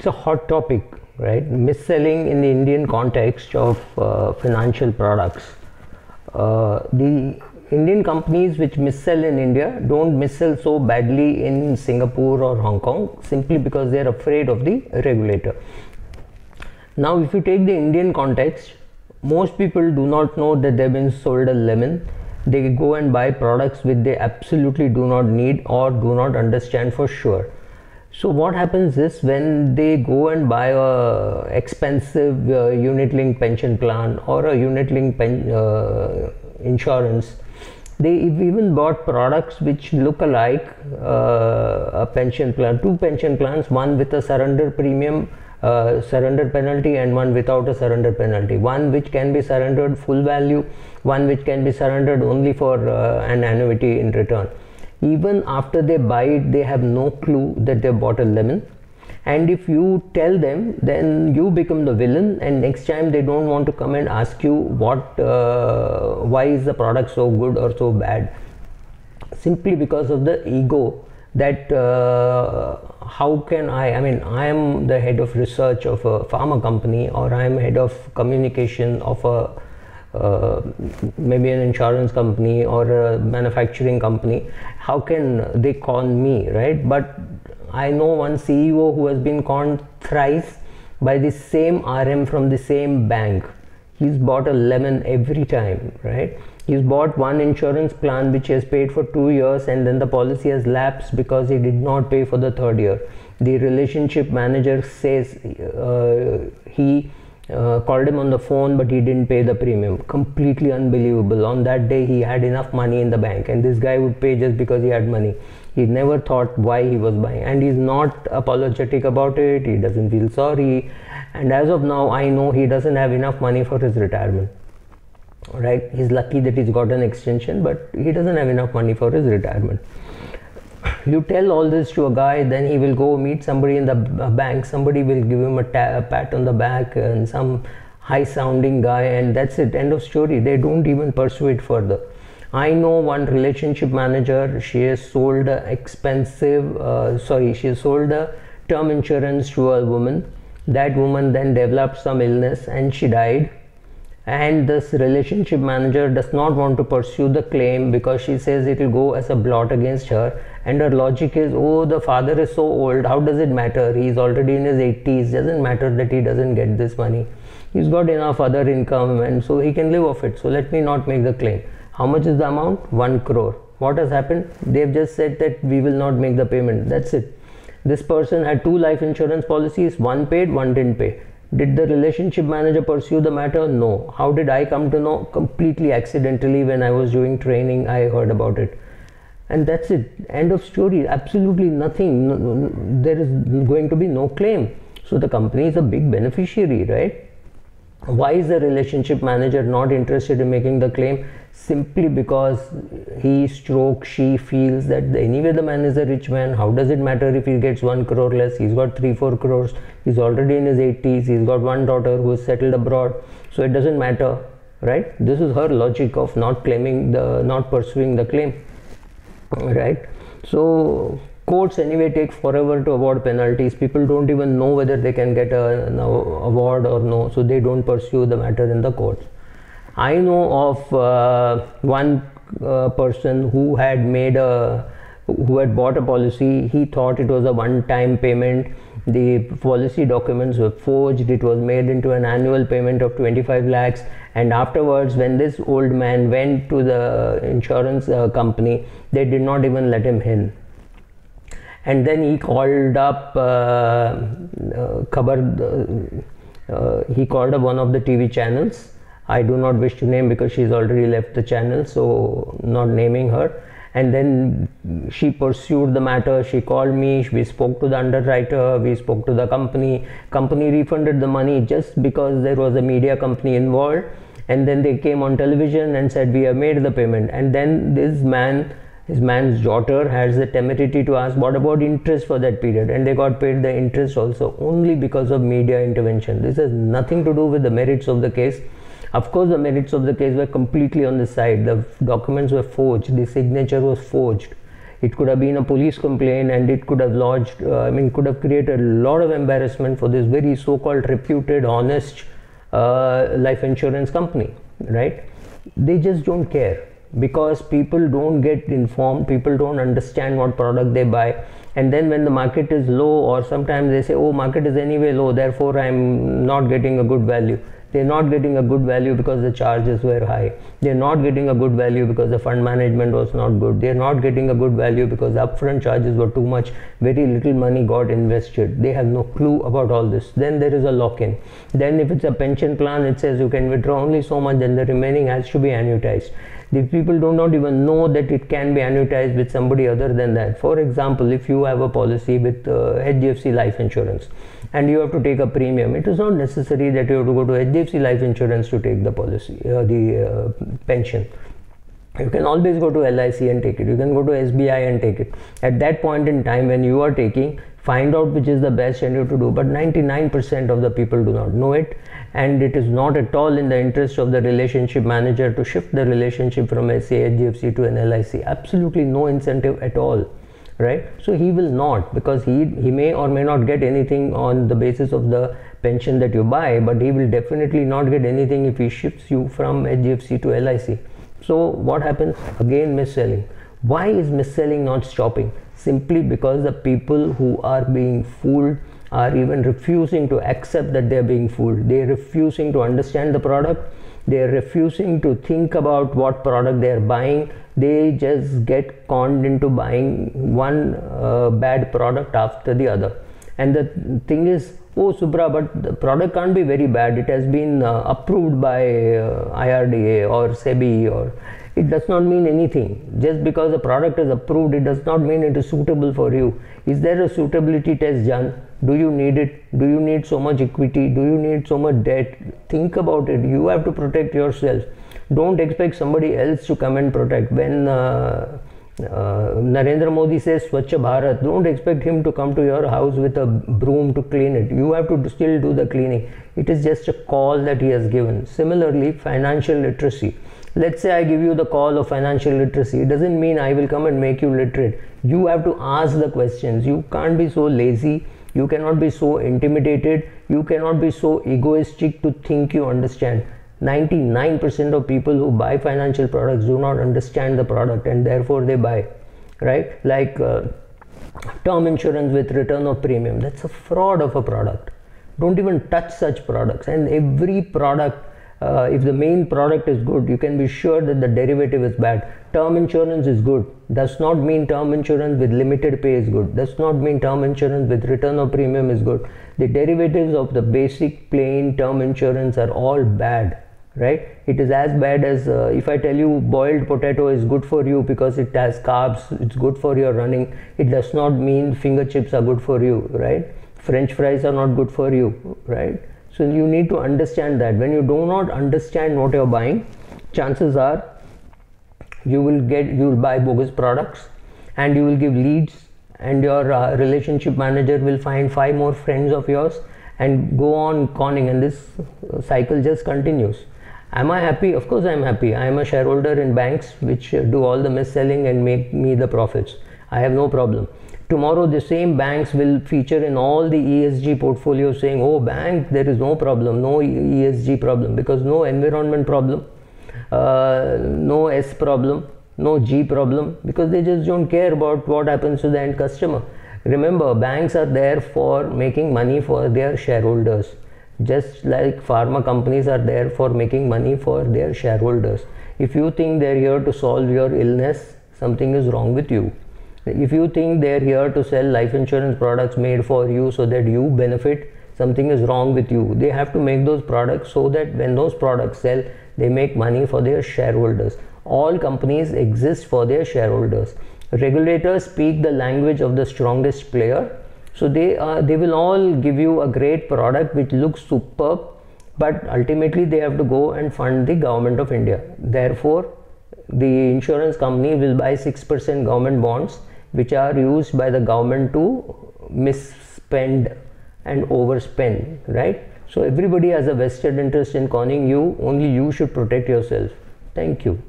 it's a hot topic, right? Mis-selling in the Indian context of financial products. The Indian companies which mis-sell in India don't mis-sell so badly in Singapore or Hong Kong simply because they are afraid of the regulator. Now, if you take the Indian context, most people do not know that they've been sold a lemon. They go and buy products which they absolutely do not need or do not understand for sure. So what happens is, when they go and buy a expensive unit-linked pension plan or a unit-linked insurance, they even bought products which look alike, a pension plan, two pension plans, one with a surrender premium, surrender penalty, and one without a surrender penalty, one which can be surrendered full value, one which can be surrendered only for an annuity in return. Even after they buy it, they have no clue that they bought a lemon. And if you tell them, then you become the villain, and next time they don't want to come and ask you why is the product so good or so bad, simply because of the ego that how can I am the head of research of a pharma company, or I am head of communication of a maybe an insurance company or a manufacturing company. How can they con me, right? But I know one CEO who has been conned thrice by the same RM from the same bank. He's bought a lemon every time, right? He's bought one insurance plan which he has paid for 2 years, and then the policy has lapsed because he did not pay for the 3rd year. The relationship manager says he called him on the phone, but he didn't pay the premium. Completely unbelievable. On that day he had enough money in the bank, and this guy would pay just because he had money. He never thought why he was buying, and he's not apologetic about it. He doesn't feel sorry, and as of now I know he doesn't have enough money for his retirement, right? He's lucky that he's got an extension, but he doesn't have enough money for his retirement. You tell all this to a guy, then he will go meet somebody in the bank, somebody will give him a pat on the back, and some high sounding guy, and that's it, end of story. They don't even pursue it further. I know one relationship manager, she has sold a she has sold a term insurance to a woman. That woman then developed some illness and she died, and this relationship manager does not want to pursue the claim because she says it will go as a blot against her, and her logic is, oh, the father is so old, how does it matter, he's already in his 80s, doesn't matter that he doesn't get this money, he's got enough other income and so he can live off it, so let me not make the claim. How much is the amount? 1 crore. What has happened? They've just said that we will not make the payment, that's it. This person had 2 life insurance policies, one paid, one didn't pay. Did the relationship manager pursue the matter? No. How did I come to know? Completely accidentally, when I was doing training, I heard about it. And that's it. End of story. Absolutely nothing. No, there is going to be no claim. So the company is a big beneficiary, right? Why is the relationship manager not interested in making the claim? Simply because she feels that anyway the man is a rich man. How does it matter if he gets 1 crore less? He's got 3-4 crores. He's already in his 80s. He's got one daughter who is settled abroad. So it doesn't matter, right? This is her logic of not pursuing the claim, right? So courts anyway take forever to award penalties. People don't even know whether they can get an award or no, so they don't pursue the matter in the courts. I know of one person who had bought a policy. He thought it was a one-time payment. The policy documents were forged. It was made into an annual payment of 25 lakhs, and afterwards when this old man went to the insurance company, they did not even let him in. And then he called up he called up one of the TV channels. I do not wish to name because she's already left the channel, so not naming her. And then she pursued the matter. She called me, we spoke to the underwriter, we spoke to the company refunded the money just because there was a media company involved, and then they came on television and said we have made the payment. And then his man's daughter has the temerity to ask, what about interest for that period? And they got paid the interest also, only because of media intervention. This has nothing to do with the merits of the case. Of course, the merits of the case were completely on the side. The documents were forged. The signature was forged. It could have been a police complaint, and it could have lodged, could have created a lot of embarrassment for this very so-called reputed, honest life insurance company, right? They just don't care, because people don't get informed, people don't understand what product they buy. And then when the market is low, or sometimes they say, oh, market is anyway low, therefore I'm not getting a good value. They're not getting a good value because the charges were high. They're not getting a good value because the fund management was not good. They're not getting a good value because the upfront charges were too much. Very little money got invested. They have no clue about all this. Then there is a lock-in. Then if it's a pension plan, it says you can withdraw only so much, then the remaining has to be annuitized. These people do not even know that it can be annuitized with somebody other than that. For example, if you have a policy with HDFC Life Insurance and you have to take a premium, it is not necessary that you have to go to HDFC Life Insurance to take the policy, the pension. You can always go to LIC and take it. You can go to SBI and take it. At that point in time when you are taking, find out which is the best and you have to do. But 99% of the people do not know it, and it is not at all in the interest of the relationship manager to shift the relationship from say HDFC to an LIC. Absolutely no incentive at all, right? So he will not, because he may or may not get anything on the basis of the pension that you buy, but he will definitely not get anything if he shifts you from HDFC to LIC. So what happens? Again, mis-selling. Why is mis-selling not stopping? Simply because the people who are being fooled are even refusing to accept that they are being fooled. They are refusing to understand the product. They are refusing to think about what product they are buying. They just get conned into buying one bad product after the other. And the thing is, oh Subra, but the product can't be very bad. It has been approved by IRDA or SEBI, or it does not mean anything. Just because the product is approved, it does not mean it is suitable for you. Is there a suitability test done? Do you need it? Do you need so much equity? Do you need so much debt? Think about it. You have to protect yourself. Don't expect somebody else to come and protect. When Narendra Modi says Swachh Bharat, don't expect him to come to your house with a broom to clean it. You have to still do the cleaning. It is just a call that he has given. Similarly, financial literacy. Let's say I give you the call of financial literacy. It doesn't mean I will come and make you literate. You have to ask the questions. You can't be so lazy. You cannot be so intimidated. You cannot be so egoistic to think you understand. 99% of people who buy financial products do not understand the product, and therefore they buy, right? Like term insurance with return of premium. That's a fraud of a product. Don't even touch such products. And every product, if the main product is good, you can be sure that the derivative is bad. Term insurance is good. Does not mean term insurance with limited pay is good. Does not mean term insurance with return of premium is good. The derivatives of the basic plain term insurance are all bad, right? It is as bad as if I tell you boiled potato is good for you because it has carbs, it's good for your running. It does not mean finger chips are good for you, right? French fries are not good for you, right? So you need to understand that. When you do not understand what you're buying, chances are you will buy bogus products, and you will give leads, and your relationship manager will find 5 more friends of yours and go on conning, and this cycle just continues. Am I happy? Of course I am happy. I am a shareholder in banks which do all the mis-selling and make me the profits. I have no problem. Tomorrow the same banks will feature in all the ESG portfolios saying, oh bank, there is no problem, no ESG problem, because no environment problem, no S problem, no G problem, because they just don't care about what happens to the end customer. Remember, banks are there for making money for their shareholders, just like pharma companies are there for making money for their shareholders. If you think they're here to solve your illness, something is wrong with you. If you think they're here to sell life insurance products made for you so that you benefit, something is wrong with you. They have to make those products so that when those products sell, they make money for their shareholders. All companies exist for their shareholders. Regulators speak the language of the strongest player, so they will all give you a great product which looks superb, but ultimately they have to go and fund the government of India. Therefore, the insurance company will buy 6% government bonds, which are used by the government to misspend and overspend, right? So everybody has a vested interest in conning you. Only you should protect yourself. Thank you.